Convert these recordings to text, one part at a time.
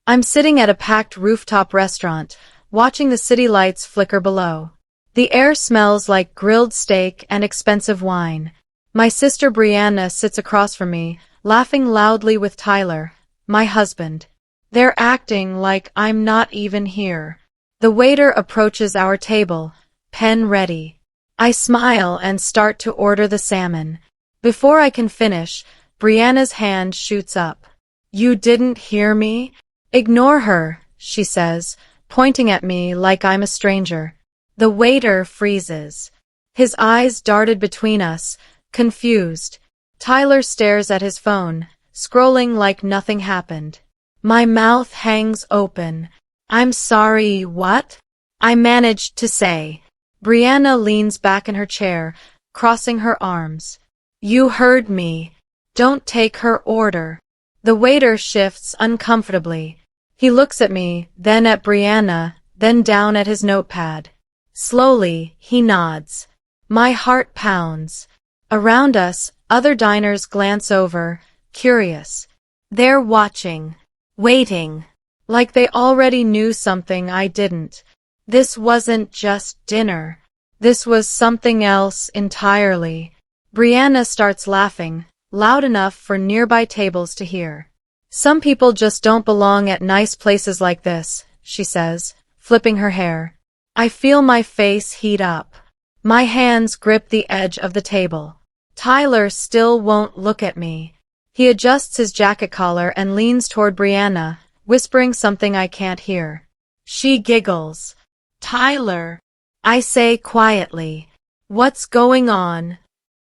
I'm sitting at a packed rooftop restaurant, watching the city lights flicker below. The air smells like grilled steak and expensive wine. My sister Brianna sits across from me, laughing loudly with Tyler, my husband. They're acting like I'm not even here. The waiter approaches our table, pen ready. I smile and start to order the salmon. Before I can finish, Brianna's hand shoots up. You didn't hear me? Ignore her, she says, pointing at me like I'm a stranger. The waiter freezes. His eyes darted between us, confused. Tyler stares at his phone, scrolling like nothing happened. My mouth hangs open. I'm sorry, what? I managed to say. Brianna leans back in her chair, crossing her arms. You heard me. Don't take her order. The waiter shifts uncomfortably. He looks at me, then at Brianna, then down at his notepad. Slowly, he nods. My heart pounds. Around us, other diners glance over, curious. They're watching, waiting, like they already knew something I didn't. This wasn't just dinner. This was something else entirely. Brianna starts laughing, loud enough for nearby tables to hear. Some people just don't belong at nice places like this, she says, flipping her hair. I feel my face heat up. My hands grip the edge of the table. Tyler still won't look at me. He adjusts his jacket collar and leans toward Brianna, whispering something I can't hear. She giggles. Tyler, I say quietly. What's going on?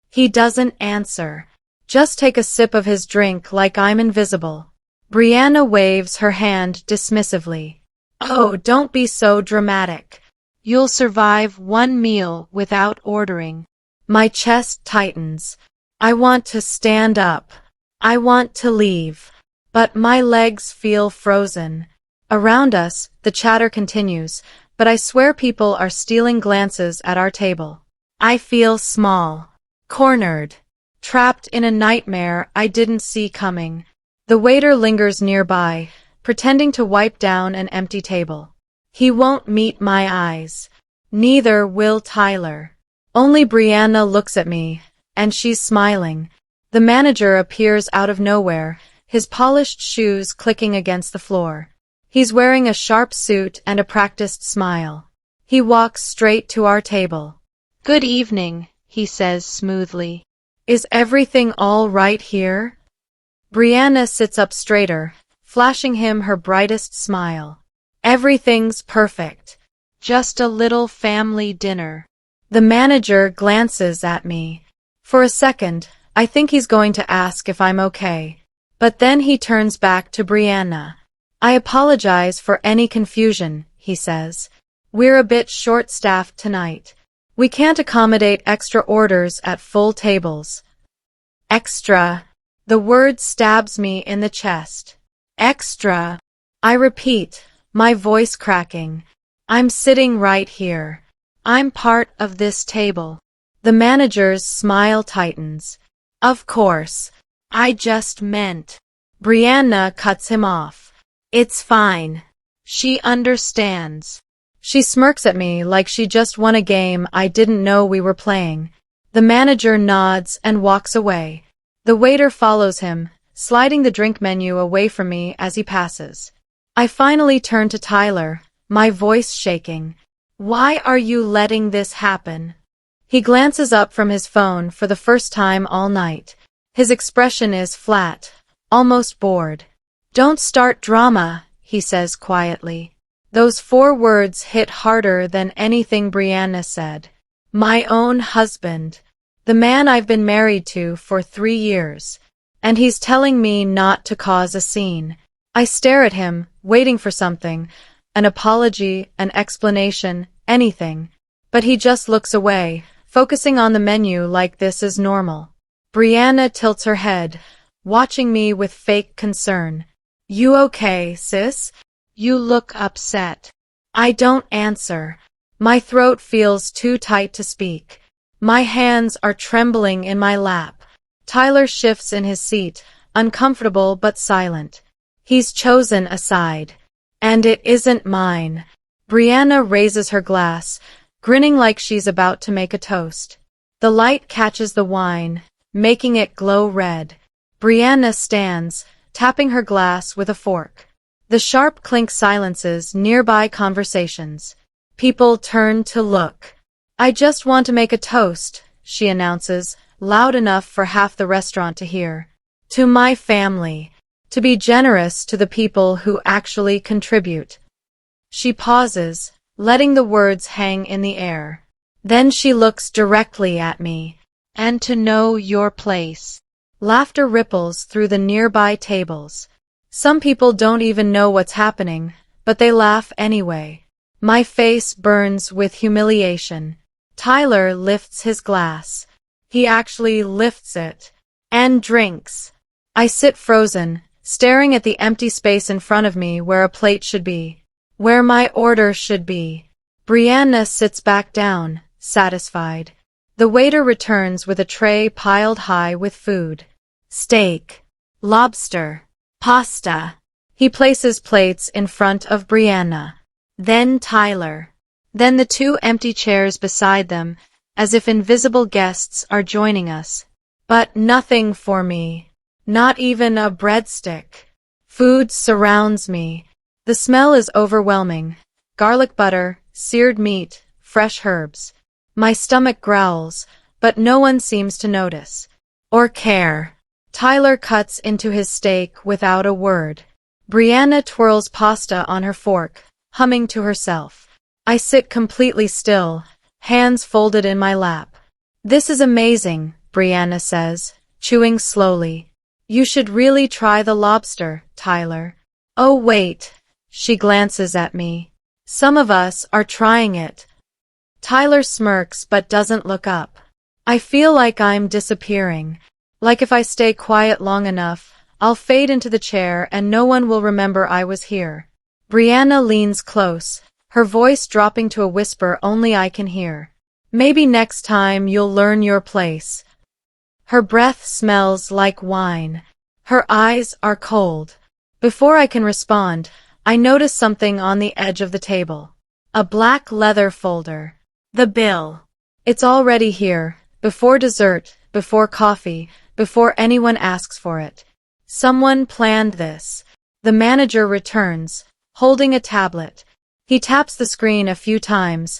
He doesn't answer. Just take a sip of his drink like I'm invisible. Brianna waves her hand dismissively. Oh, don't be so dramatic. You'll survive one meal without ordering. My chest tightens. I want to stand up. I want to leave. But my legs feel frozen. Around us, the chatter continues, but I swear people are stealing glances at our table. I feel small, cornered, trapped in a nightmare I didn't see coming. The waiter lingers nearby, pretending to wipe down an empty table. He won't meet my eyes. Neither will Tyler. Only Brianna looks at me, and she's smiling. The manager appears out of nowhere, his polished shoes clicking against the floor. He's wearing a sharp suit and a practiced smile. He walks straight to our table. Good evening, he says smoothly. Is everything all right here? Brianna sits up straighter, flashing him her brightest smile. Everything's perfect. Just a little family dinner. The manager glances at me. For a second, I think he's going to ask if I'm okay. But then he turns back to Brianna. I apologize for any confusion, he says. We're a bit short-staffed tonight. We can't accommodate extra orders at full tables. Extra. The word stabs me in the chest. Extra. I repeat, my voice cracking. I'm sitting right here. I'm part of this table. The manager's smile tightens. Of course. I just meant. Brianna cuts him off. It's fine. She understands. She smirks at me like she just won a game I didn't know we were playing. The manager nods and walks away. The waiter follows him, sliding the drink menu away from me as he passes. I finally turn to Tyler, my voice shaking. Why are you letting this happen? He glances up from his phone for the first time all night. His expression is flat, almost bored. Don't start drama, he says quietly. Those 4 words hit harder than anything Brianna said. My own husband. The man I've been married to for 3 years. And he's telling me not to cause a scene. I stare at him, waiting for something, an apology, an explanation, anything. But he just looks away, focusing on the menu like this is normal. Brianna tilts her head, watching me with fake concern. You okay, sis? You look upset. I don't answer. My throat feels too tight to speak. My hands are trembling in my lap. Tyler shifts in his seat, uncomfortable but silent. He's chosen a side. And it isn't mine. Brianna raises her glass, grinning like she's about to make a toast. The light catches the wine, making it glow red. Brianna stands, tapping her glass with a fork. The sharp clink silences nearby conversations. People turn to look. I just want to make a toast, she announces, loud enough for half the restaurant to hear. To my family. To be generous to the people who actually contribute. She pauses, letting the words hang in the air. Then she looks directly at me. And to know your place. Laughter ripples through the nearby tables. Some people don't even know what's happening, but they laugh anyway. My face burns with humiliation. Tyler lifts his glass. He actually lifts it. And drinks. I sit frozen, staring at the empty space in front of me where a plate should be. Where my order should be. Brianna sits back down, satisfied. The waiter returns with a tray piled high with food. Steak. Lobster. Pasta. He places plates in front of Brianna. Then Tyler. Then the two empty chairs beside them, as if invisible guests are joining us. But nothing for me. Not even a breadstick. Food surrounds me. The smell is overwhelming. Garlic butter, seared meat, fresh herbs. My stomach growls, but no one seems to notice. Or care. Tyler cuts into his steak without a word. Brianna twirls pasta on her fork, humming to herself. I sit completely still, hands folded in my lap. This is amazing, Brianna says, chewing slowly. You should really try the lobster, Tyler. Oh wait. She glances at me. Some of us are trying it. Tyler smirks but doesn't look up. I feel like I'm disappearing. Like if I stay quiet long enough, I'll fade into the chair and no one will remember I was here. Brianna leans close, her voice dropping to a whisper only I can hear. Maybe next time you'll learn your place. Her breath smells like wine. Her eyes are cold. Before I can respond, I notice something on the edge of the table. A black leather folder. The bill. It's already here, before dessert, before coffee, before anyone asks for it. Someone planned this. The manager returns, holding a tablet. He taps the screen a few times,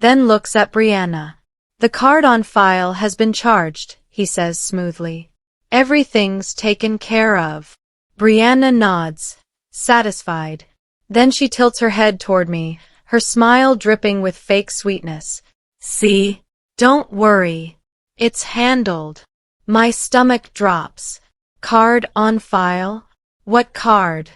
then looks at Brianna. The card on file has been charged, he says smoothly. Everything's taken care of. Brianna nods, satisfied. Then she tilts her head toward me, her smile dripping with fake sweetness. See? Don't worry. It's handled. My stomach drops. Card on file? What card?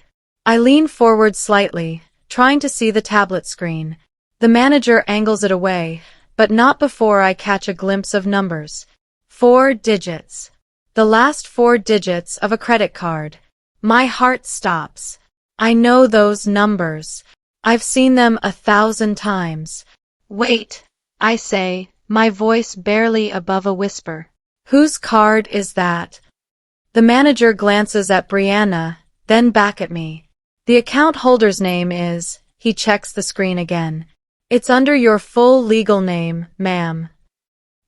I lean forward slightly, trying to see the tablet screen. The manager angles it away, but not before I catch a glimpse of numbers. 4 digits. The last 4 digits of a credit card. My heart stops. I know those numbers. I've seen them 1,000 times. Wait, I say, my voice barely above a whisper. Whose card is that? The manager glances at Brianna, then back at me. The account holder's name is, he checks the screen again. It's under your full legal name, ma'am.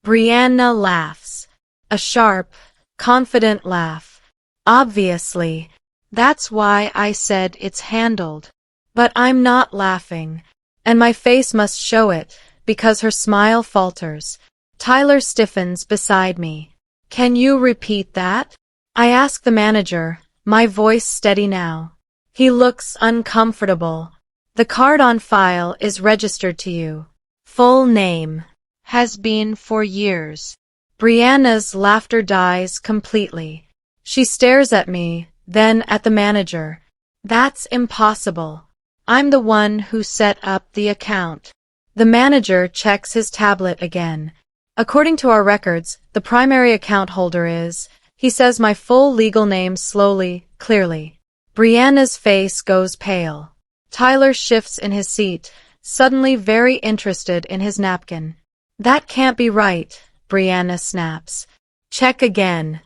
Brianna laughs. A sharp, confident laugh. Obviously. That's why I said it's handled. But I'm not laughing. And my face must show it, because her smile falters. Tyler stiffens beside me. Can you repeat that? I ask the manager, my voice steady now. He looks uncomfortable. The card on file is registered to you. Full name. Has been for years. Brianna's laughter dies completely. She stares at me, then at the manager. That's impossible. I'm the one who set up the account. The manager checks his tablet again. According to our records, the primary account holder is, he says my full legal name slowly, clearly. Brianna's face goes pale. Tyler shifts in his seat, suddenly very interested in his napkin. That can't be right, Brianna snaps. Check again.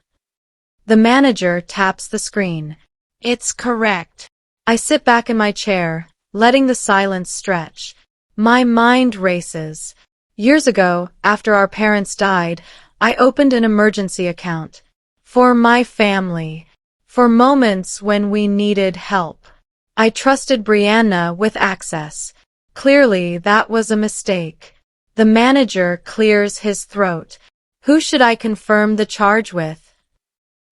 The manager taps the screen. It's correct. I sit back in my chair, letting the silence stretch. My mind races. Years ago, after our parents died, I opened an emergency account. For my family. For moments when we needed help. I trusted Brianna with access. Clearly, that was a mistake. The manager clears his throat. Who should I confirm the charge with?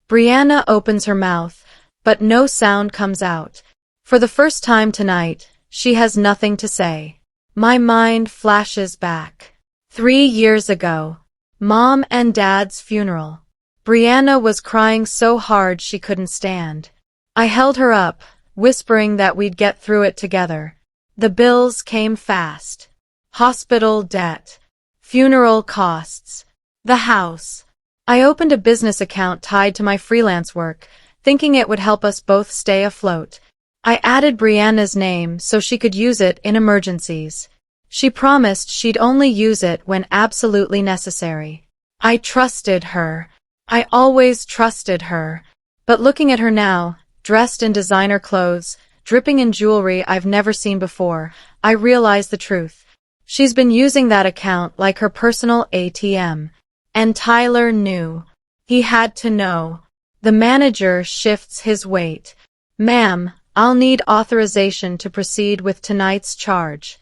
Brianna opens her mouth, but no sound comes out. For the first time tonight, she has nothing to say. My mind flashes back. 3 years ago. Mom and Dad's funeral. Brianna was crying so hard she couldn't stand. I held her up, whispering that we'd get through it together. The bills came fast. Hospital debt. Funeral costs. The house. I opened a business account tied to my freelance work, thinking it would help us both stay afloat. I added Brianna's name so she could use it in emergencies. She promised she'd only use it when absolutely necessary. I trusted her. I always trusted her. But looking at her now, dressed in designer clothes, dripping in jewelry I've never seen before, I realize the truth. She's been using that account like her personal ATM. And Tyler knew. He had to know. The manager shifts his weight. Ma'am, I'll need authorization to proceed with tonight's charge.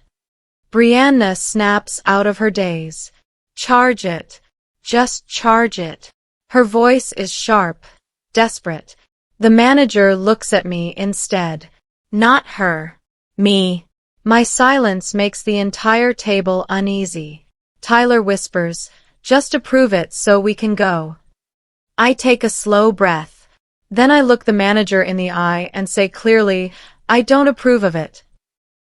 Brianna snaps out of her daze. Charge it. Just charge it. Her voice is sharp, desperate. The manager looks at me instead. Not her. Me. My silence makes the entire table uneasy. Tyler whispers, just approve it so we can go. I take a slow breath. Then I look the manager in the eye and say clearly, I don't approve of it.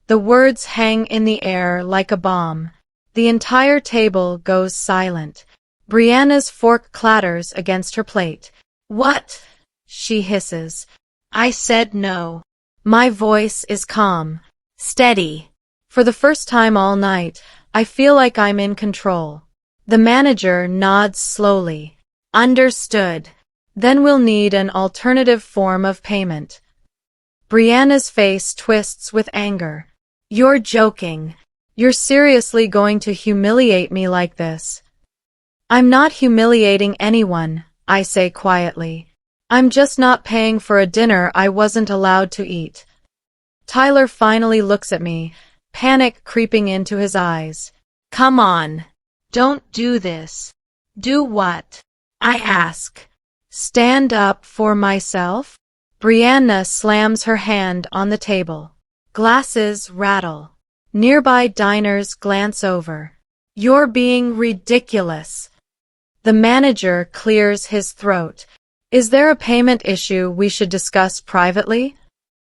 The words hang in the air like a bomb. The entire table goes silent. Brianna's fork clatters against her plate. What? She hisses. I said no. My voice is calm, steady. For the first time all night, I feel like I'm in control. The manager nods slowly. Understood. Then we'll need an alternative form of payment. Brianna's face twists with anger. You're joking. You're seriously going to humiliate me like this? I'm not humiliating anyone, I say quietly. I'm just not paying for a dinner I wasn't allowed to eat. Tyler finally looks at me, panic creeping into his eyes. Come on. Don't do this. Do what? I ask. Stand up for myself? Brianna slams her hand on the table. Glasses rattle. Nearby diners glance over. You're being ridiculous. The manager clears his throat. Is there a payment issue we should discuss privately?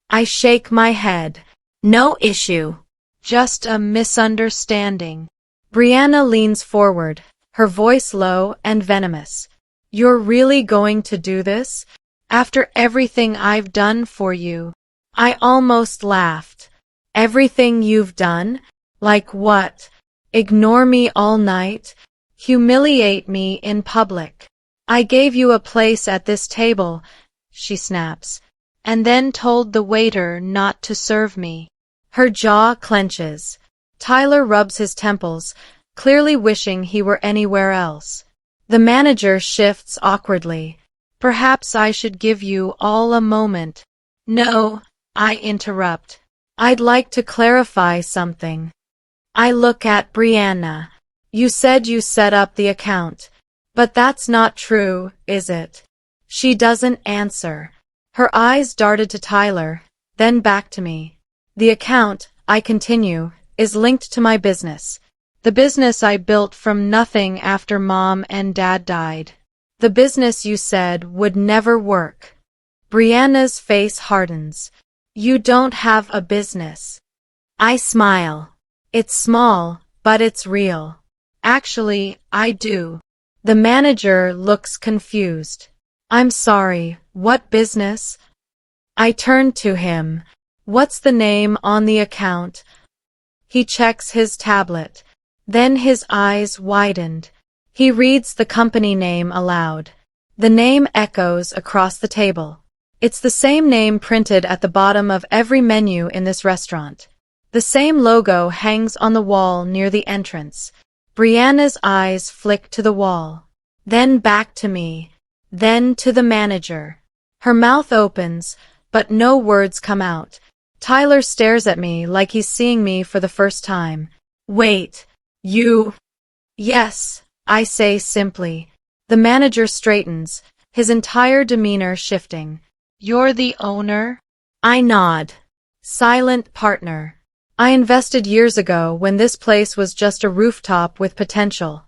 I shake my head. No issue. Just a misunderstanding. Brianna leans forward, her voice low and venomous. You're really going to do this? After everything I've done for you? I almost laughed. Everything you've done? Like what? Ignore me all night? Humiliate me in public? I gave you a place at this table, she snaps, and then told the waiter not to serve me. Her jaw clenches. Tyler rubs his temples, clearly wishing he were anywhere else. The manager shifts awkwardly. Perhaps I should give you all a moment. No, I interrupt. I'd like to clarify something. I look at Brianna. You said you set up the account. But that's not true, is it? She doesn't answer. Her eyes darted to Tyler, then back to me. The account, I continue, is linked to my business. The business I built from nothing after Mom and Dad died. The business you said would never work. Brianna's face hardens. You don't have a business. I smile. It's small, but it's real. Actually, I do. The manager looks confused. I'm sorry, what business? I turn to him. What's the name on the account? He checks his tablet. Then his eyes widened. He reads the company name aloud. The name echoes across the table. It's the same name printed at the bottom of every menu in this restaurant. The same logo hangs on the wall near the entrance. Brianna's eyes flick to the wall, then back to me, then to the manager. Her mouth opens, but no words come out. Tyler stares at me like he's seeing me for the first time. Wait, you… Yes, I say simply. The manager straightens, his entire demeanor shifting. You're the owner? I nod. Silent partner. I invested years ago when this place was just a rooftop with potential.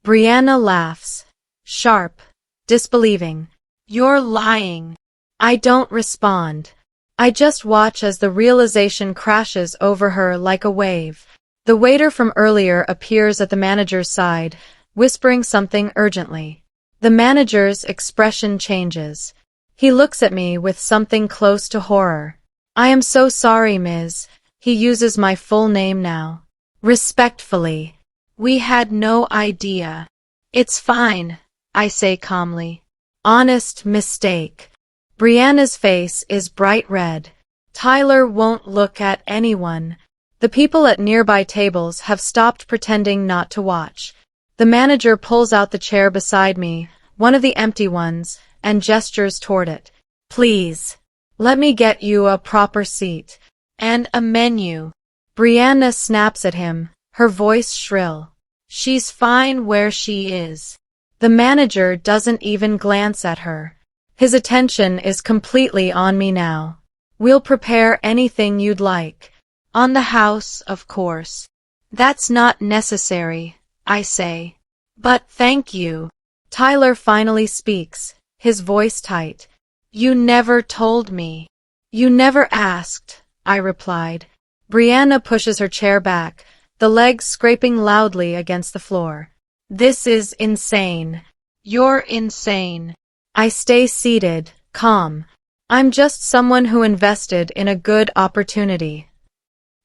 Brianna laughs. Sharp. Disbelieving. You're lying. I don't respond. I just watch as the realization crashes over her like a wave. The waiter from earlier appears at the manager's side, whispering something urgently. The manager's expression changes. He looks at me with something close to horror. I am so sorry, Ms. He uses my full name now. Respectfully. We had no idea. It's fine, I say calmly. Honest mistake. Brianna's face is bright red. Tyler won't look at anyone. The people at nearby tables have stopped pretending not to watch. The manager pulls out the chair beside me, one of the empty ones, and gestures toward it. Please, let me get you a proper seat. And a menu. Brianna snaps at him, her voice shrill. She's fine where she is. The manager doesn't even glance at her. His attention is completely on me now. We'll prepare anything you'd like. On the house, of course. That's not necessary, I say. But thank you. Tyler finally speaks, his voice tight. You never told me. You never asked, I replied. Brianna pushes her chair back, the legs scraping loudly against the floor. This is insane. You're insane. I stay seated, calm. I'm just someone who invested in a good opportunity.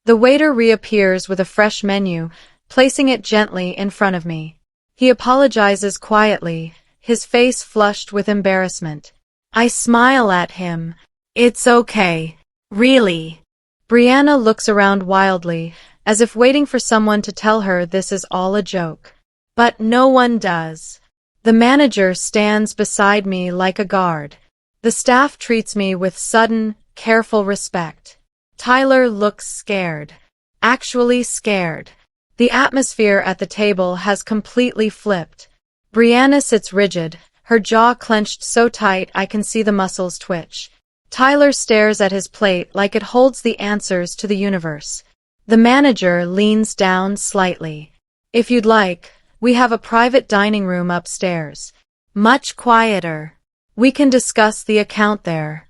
The waiter reappears with a fresh menu, placing it gently in front of me. He apologizes quietly, his face flushed with embarrassment. I smile at him. It's okay. Really. Brianna looks around wildly, as if waiting for someone to tell her this is all a joke. But no one does. The manager stands beside me like a guard. The staff treats me with sudden, careful respect. Tyler looks scared. Actually scared. The atmosphere at the table has completely flipped. Brianna sits rigid, her jaw clenched so tight I can see the muscles twitch. Tyler stares at his plate like it holds the answers to the universe. The manager leans down slightly. If you'd like, we have a private dining room upstairs. Much quieter. We can discuss the account there.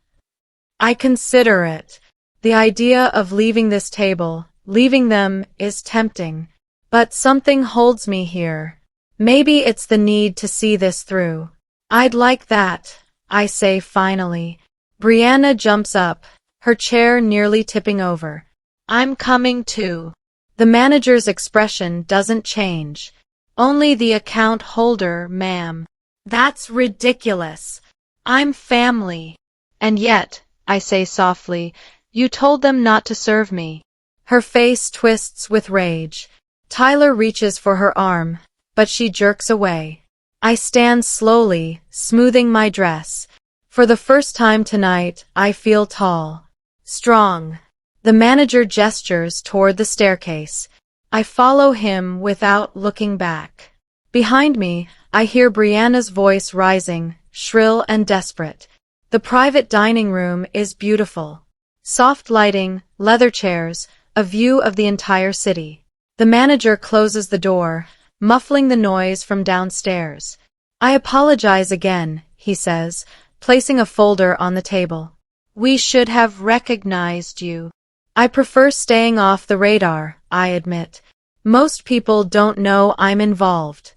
I consider it. The idea of leaving this table, leaving them, is tempting. But something holds me here. Maybe it's the need to see this through. I'd like that, I say finally. Brianna jumps up, her chair nearly tipping over. I'm coming too. The manager's expression doesn't change. Only the account holder, ma'am. That's ridiculous. I'm family. And yet, I say softly, you told them not to serve me. Her face twists with rage. Tyler reaches for her arm, but she jerks away. I stand slowly, smoothing my dress. For the first time tonight, I feel tall. Strong. The manager gestures toward the staircase. I follow him without looking back. Behind me, I hear Brianna's voice rising, shrill and desperate. The private dining room is beautiful. Soft lighting, leather chairs, a view of the entire city. The manager closes the door, muffling the noise from downstairs. I apologize again, he says, placing a folder on the table. We should have recognized you. I prefer staying off the radar, I admit. Most people don't know I'm involved.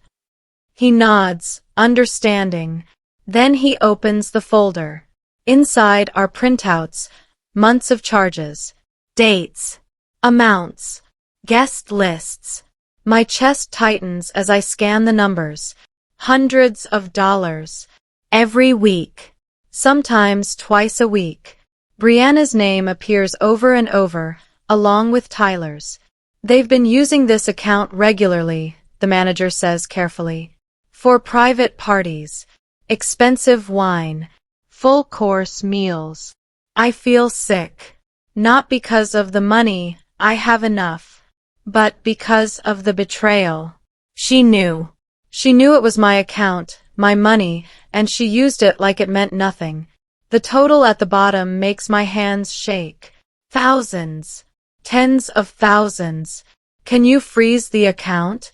He nods, understanding. Then he opens the folder. Inside are printouts, months of charges, dates, amounts, guest lists. My chest tightens as I scan the numbers. Hundreds of dollars. Every week. sometimes twice a week. Brianna's name appears over and over, along with Tyler's. They've been using this account regularly, the manager says carefully. For private parties, expensive wine, full-course meals. I feel sick. Not because of the money, I have enough, but because of the betrayal. She knew. She knew it was my account, my money, and she used it like it meant nothing. The total at the bottom makes my hands shake. Thousands. Tens of thousands. Can you freeze the account?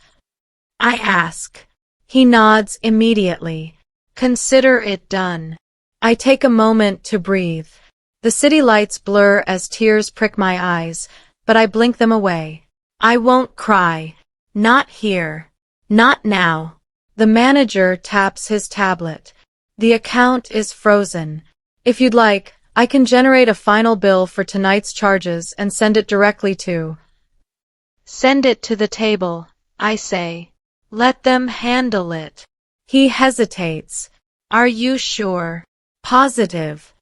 I ask. He nods immediately. Consider it done. I take a moment to breathe. The city lights blur as tears prick my eyes, but I blink them away. I won't cry. Not here. Not now. The manager taps his tablet. The account is frozen. If you'd like, I can generate a final bill for tonight's charges and send it directly to. Send it to the table, I say. Let them handle it. He hesitates. Are you sure? Positive.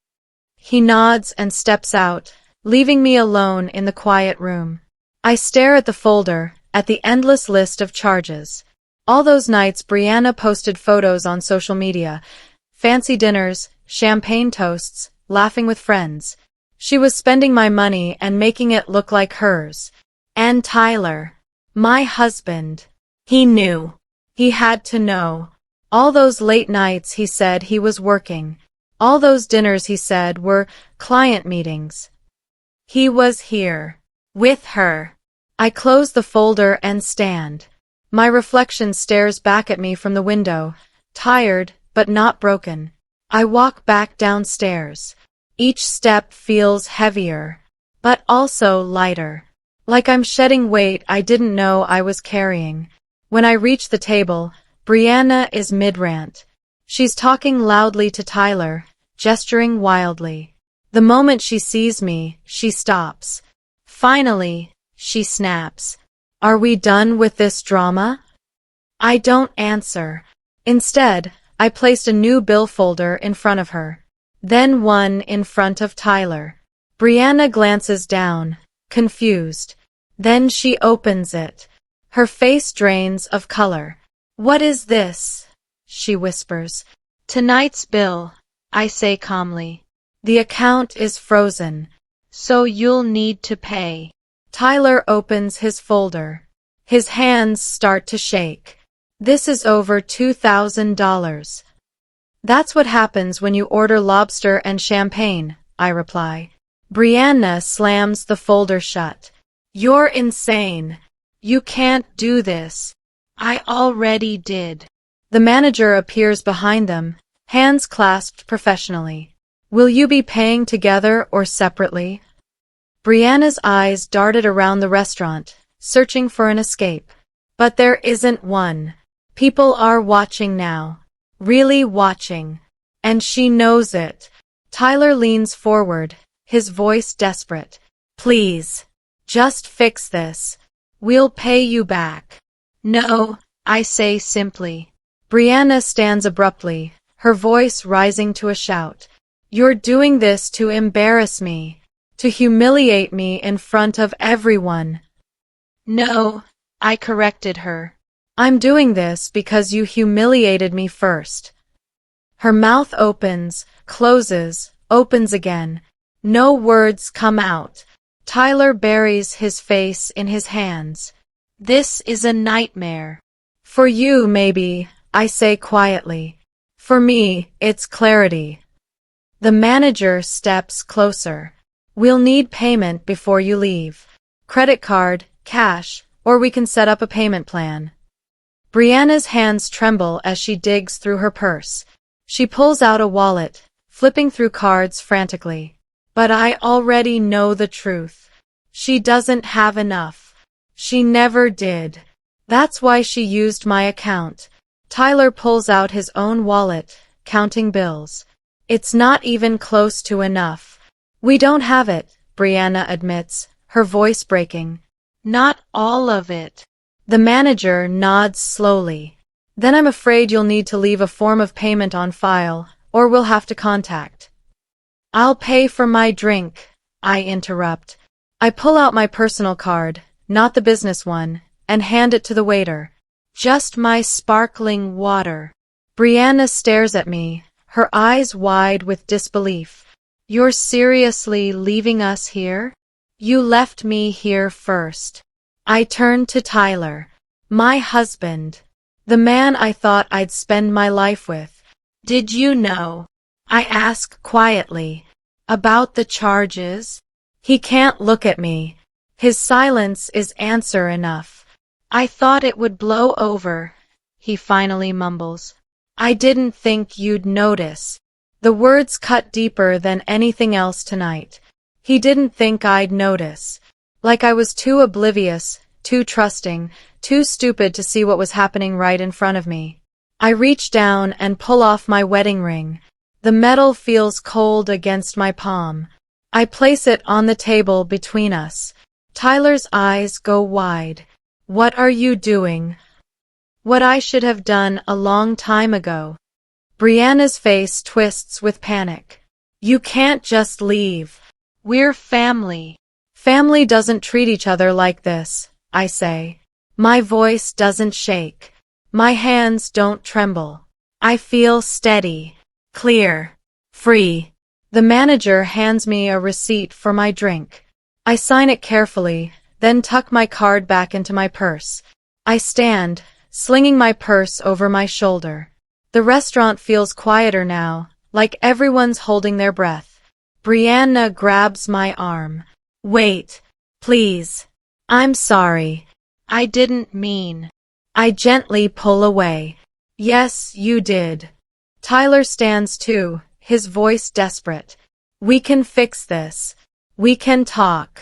He nods and steps out, leaving me alone in the quiet room. I stare at the folder, at the endless list of charges. All those nights Brianna posted photos on social media, fancy dinners, champagne toasts, laughing with friends. She was spending my money and making it look like hers. And Tyler, my husband, he knew. He had to know. All those late nights he said he was working. All those dinners he said were client meetings. He was here. With her. I close the folder and stand. My reflection stares back at me from the window, tired but not broken. I walk back downstairs. Each step feels heavier, but also lighter. Like I'm shedding weight I didn't know I was carrying. When I reach the table, Brianna is mid-rant. She's talking loudly to Tyler, gesturing wildly. The moment she sees me, she stops. Finally, she snaps. Are we done with this drama? I don't answer. Instead, I placed a new bill folder in front of her. Then one in front of Tyler. Brianna glances down, confused. Then she opens it. Her face drains of color. What is this? She whispers. Tonight's bill, I say calmly. The account is frozen, so you'll need to pay. Tyler opens his folder. His hands start to shake. This is over $2,000. That's what happens when you order lobster and champagne, I reply. Brianna slams the folder shut. You're insane. You can't do this. I already did. The manager appears behind them, hands clasped professionally. Will you be paying together or separately? Brianna's eyes darted around the restaurant, searching for an escape. But there isn't one. People are watching now. Really watching. And she knows it. Tyler leans forward, his voice desperate. Please. Just fix this. We'll pay you back. No, I say simply. Brianna stands abruptly, her voice rising to a shout. You're doing this to embarrass me, to humiliate me in front of everyone. No, I corrected her. I'm doing this because you humiliated me first. Her mouth opens, closes, opens again. No words come out. Tyler buries his face in his hands. This is a nightmare. For you, maybe, I say quietly. For me, it's clarity. The manager steps closer. We'll need payment before you leave. Credit card, cash, or we can set up a payment plan. Brianna's hands tremble as she digs through her purse. She pulls out a wallet, flipping through cards frantically. But I already know the truth. She doesn't have enough. She never did. That's why she used my account. Tyler pulls out his own wallet, counting bills. It's not even close to enough. We don't have it, Brianna admits, her voice breaking. Not all of it. The manager nods slowly. Then I'm afraid you'll need to leave a form of payment on file, or we'll have to contact. I'll pay for my drink, I interrupt. I pull out my personal card, not the business one, and hand it to the waiter. Just my sparkling water. Brianna stares at me, her eyes wide with disbelief. You're seriously leaving us here? You left me here first. I turn to Tyler, my husband, the man I thought I'd spend my life with. Did you know? I ask quietly. About the charges? He can't look at me. His silence is answer enough. I thought it would blow over, he finally mumbles. I didn't think you'd notice. The words cut deeper than anything else tonight. He didn't think I'd notice. Like I was too oblivious, too trusting, too stupid to see what was happening right in front of me. I reach down and pull off my wedding ring. The metal feels cold against my palm. I place it on the table between us. Tyler's eyes go wide. What are you doing? What I should have done a long time ago. Brianna's face twists with panic. You can't just leave. We're family. Family doesn't treat each other like this, I say. My voice doesn't shake. My hands don't tremble. I feel steady, clear, free. The manager hands me a receipt for my drink. I sign it carefully, then tuck my card back into my purse. I stand, slinging my purse over my shoulder. The restaurant feels quieter now, like everyone's holding their breath. Brianna grabs my arm. Wait, please. I'm sorry. I didn't mean. I gently pull away. Yes, you did. Tyler stands too, his voice desperate. We can fix this. We can talk.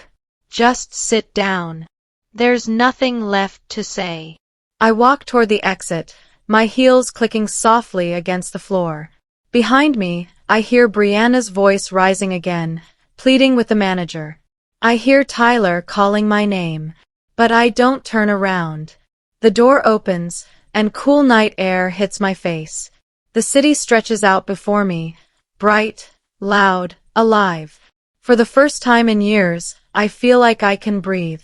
Just sit down. There's nothing left to say. I walk toward the exit, my heels clicking softly against the floor. Behind me, I hear Brianna's voice rising again, pleading with the manager. I hear Tyler calling my name, but I don't turn around. The door opens, and cool night air hits my face. The city stretches out before me, bright, loud, alive. For the first time in years, I feel like I can breathe.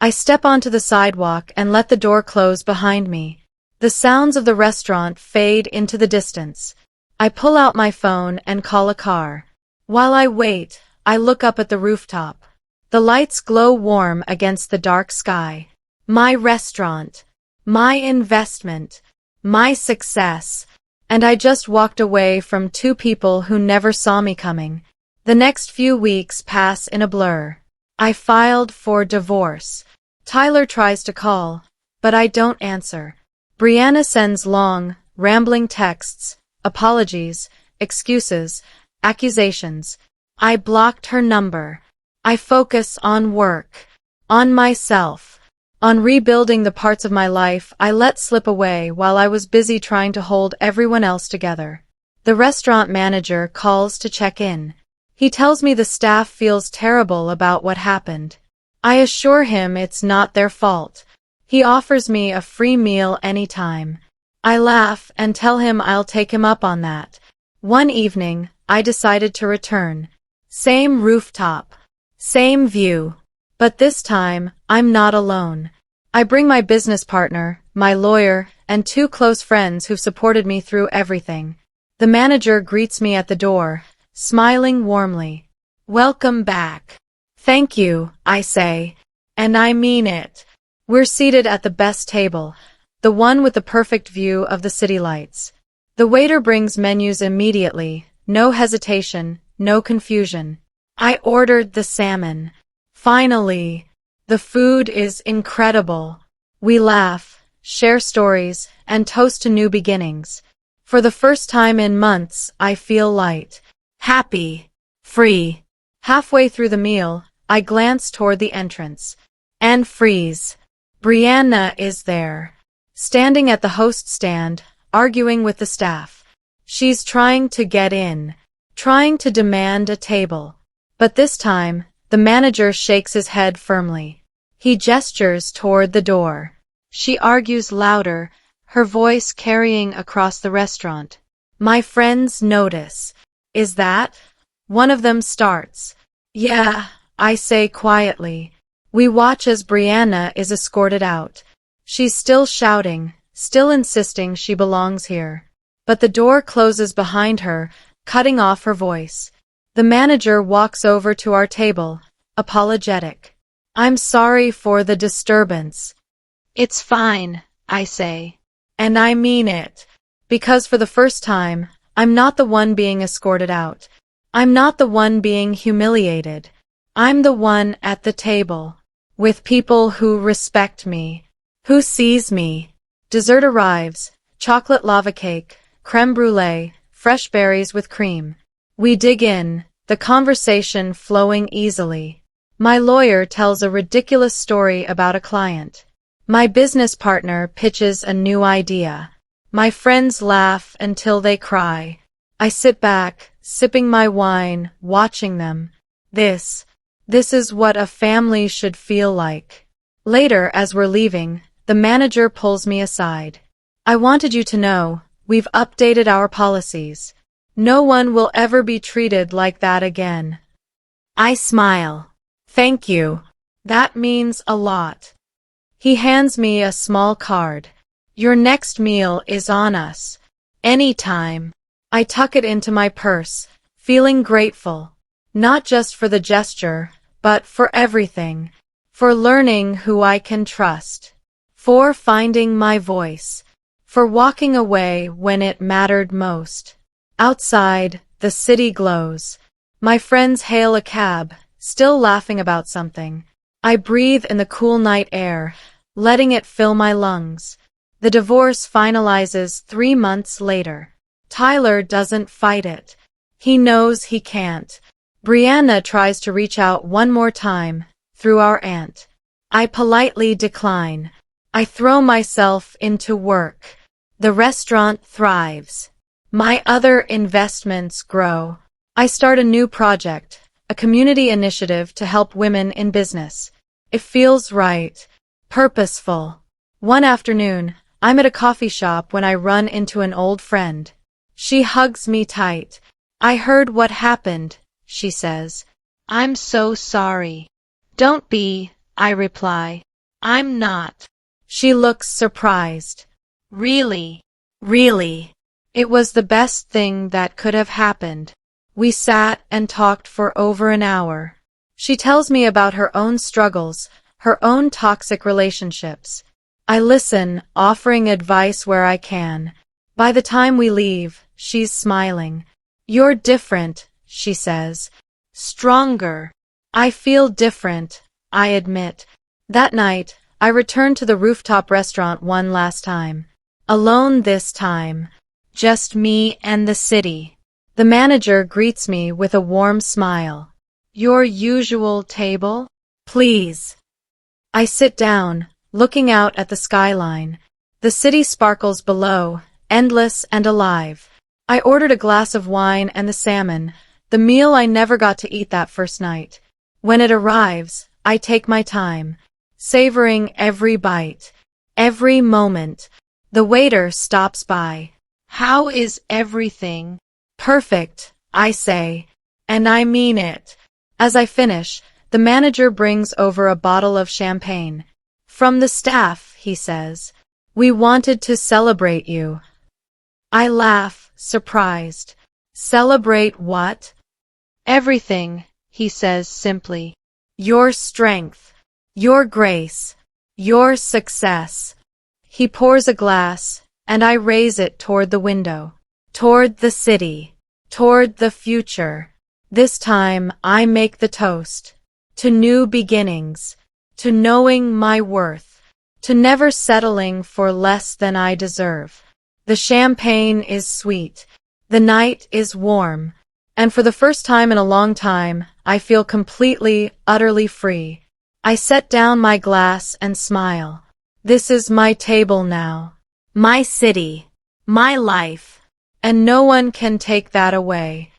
I step onto the sidewalk and let the door close behind me. The sounds of the restaurant fade into the distance. I pull out my phone and call a car. While I wait, I look up at the rooftop. The lights glow warm against the dark sky. My restaurant. My investment. My success. And I just walked away from two people who never saw me coming. The next few weeks pass in a blur. I filed for divorce. Tyler tries to call, but I don't answer. Brianna sends long, rambling texts, apologies, excuses, accusations. I blocked her number. I focus on work, on myself, on rebuilding the parts of my life I let slip away while I was busy trying to hold everyone else together. The restaurant manager calls to check in. He tells me the staff feels terrible about what happened. I assure him it's not their fault. He offers me a free meal anytime. I laugh and tell him I'll take him up on that. One evening, I decided to return. Same rooftop. Same view. But this time, I'm not alone. I bring my business partner, my lawyer, and two close friends who've supported me through everything. The manager greets me at the door, smiling warmly. Welcome back. Thank you, I say. And I mean it. We're seated at the best table, the one with the perfect view of the city lights. The waiter brings menus immediately, no hesitation, no confusion. I ordered the salmon. Finally, the food is incredible. We laugh, share stories, and toast to new beginnings. For the first time in months, I feel light, happy, free. Halfway through the meal, I glance toward the entrance and freeze. Brianna is there, standing at the host stand, arguing with the staff. She's trying to get in, trying to demand a table. But this time, the manager shakes his head firmly. He gestures toward the door. She argues louder, her voice carrying across the restaurant. My friends notice. Is that? One of them starts. Yeah, I say quietly. We watch as Brianna is escorted out. She's still shouting, still insisting she belongs here. But the door closes behind her, cutting off her voice. The manager walks over to our table, apologetic. I'm sorry for the disturbance. It's fine, I say. And I mean it. Because for the first time, I'm not the one being escorted out. I'm not the one being humiliated. I'm the one at the table, with people who respect me, who sees me. Dessert arrives, chocolate lava cake, creme brulee, fresh berries with cream. We dig in, the conversation flowing easily. My lawyer tells a ridiculous story about a client. My business partner pitches a new idea. My friends laugh until they cry. I sit back, sipping my wine, watching them. This is what a family should feel like. Later, as we're leaving, the manager pulls me aside. I wanted you to know, we've updated our policies. No one will ever be treated like that again. I smile. Thank you. That means a lot. He hands me a small card. Your next meal is on us. Anytime. I tuck it into my purse, feeling grateful. Not just for the gesture, but for everything. For learning who I can trust. For finding my voice. For walking away when it mattered most. Outside, the city glows. My friends hail a cab, still laughing about something. I breathe in the cool night air, letting it fill my lungs. The divorce finalizes 3 months later. Tyler doesn't fight it. He knows he can't. Brianna tries to reach out one more time, through our aunt. I politely decline. I throw myself into work. The restaurant thrives. My other investments grow. I start a new project, a community initiative to help women in business. It feels right, purposeful. One afternoon, I'm at a coffee shop when I run into an old friend. She hugs me tight. I heard what happened, she says. I'm so sorry. Don't be, I reply. I'm not. She looks surprised. Really? Really? It was the best thing that could have happened. We sat and talked for over an hour. She tells me about her own struggles, her own toxic relationships. I listen, offering advice where I can. By the time we leave, she's smiling. You're different, she says. Stronger. I feel different, I admit. That night, I returned to the rooftop restaurant one last time. Alone this time. Just me and the city. The manager greets me with a warm smile. Your usual table? Please. I sit down, looking out at the skyline. The city sparkles below, endless and alive. I ordered a glass of wine and the salmon, the meal I never got to eat that first night. When it arrives, I take my time, savoring every bite, every moment. The waiter stops by. How is everything? Perfect, I say, and I mean it. As I finish, the manager brings over a bottle of champagne. From the staff, he says. We wanted to celebrate you. I laugh, surprised. Celebrate what? Everything, he says simply. Your strength, your grace, your success. He pours a glass, and I raise it toward the window, toward the city, toward the future. This time I make the toast. To new beginnings, to knowing my worth, to never settling for less than I deserve. The champagne is sweet, the night is warm, and for the first time in a long time, I feel completely, utterly free. I set down my glass and smile. This is my table now, my city, my life, and no one can take that away.